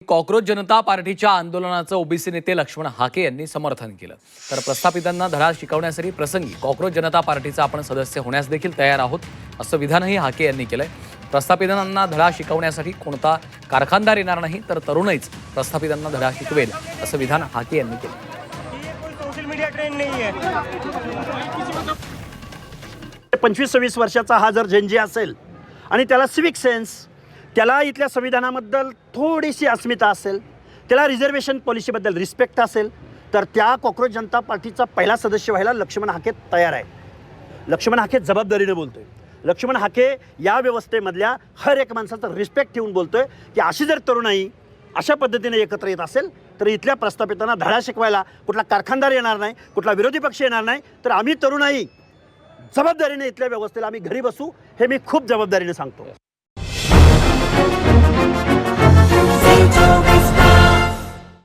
Cockroach जनता पार्टीच्या आंदोलनाचं OBC नेते लक्ष्मण हाके यांनी समर्थन केलं। तर प्रस्थापितांना धडा शिकवण्यासाठी प्रसंगी कॉक्रोच जनता पार्टीचा आपण सदस्य होण्यास देखील तयार आहोत असं विधानही हाके यांनी केलंय। प्रस्थापितांना धडा शिकवण्यासाठी कोणता कारखानदार येणार नाही, तर तरुणच प्रस्थापितांना धडा शिकवेल असं विधान हाके यांनी केलं। सोशल मीडिया ट्रेंड नहीं है। 25-26 वर्षाचा हा जर जनजी असेल आणि त्याला सिविक सेन्स, त्याला इथल्या संविधानाबद्दल थोडीशी अस्मिता असेल, त्याला रिझर्वेशन पॉलिसीबद्दल रिस्पेक्ट असेल, तर त्या कॉक्रोच जनता पार्टीचा पहिला सदस्य व्हायला लक्ष्मण हाके तयार आहे। लक्ष्मण हाके जबाबदारीने बोलतोय। लक्ष्मण हाके या व्यवस्थेमधल्या हर एक माणसाचा रिस्पेक्ट ठेवून बोलतोय की अशी जर तरुणाई अशा पद्धतीने एकत्र येत असेल तर इथल्या प्रस्थापितांना धडा शिकवायला कुठला कारखानदार येणार नाही, कुठला विरोधी पक्ष येणार नाही, तर आम्ही तरुणाई जबाबदारीने इथल्या व्यवस्थेला आम्ही घरी बसू, हे मी खूप जबाबदारीने सांगतो।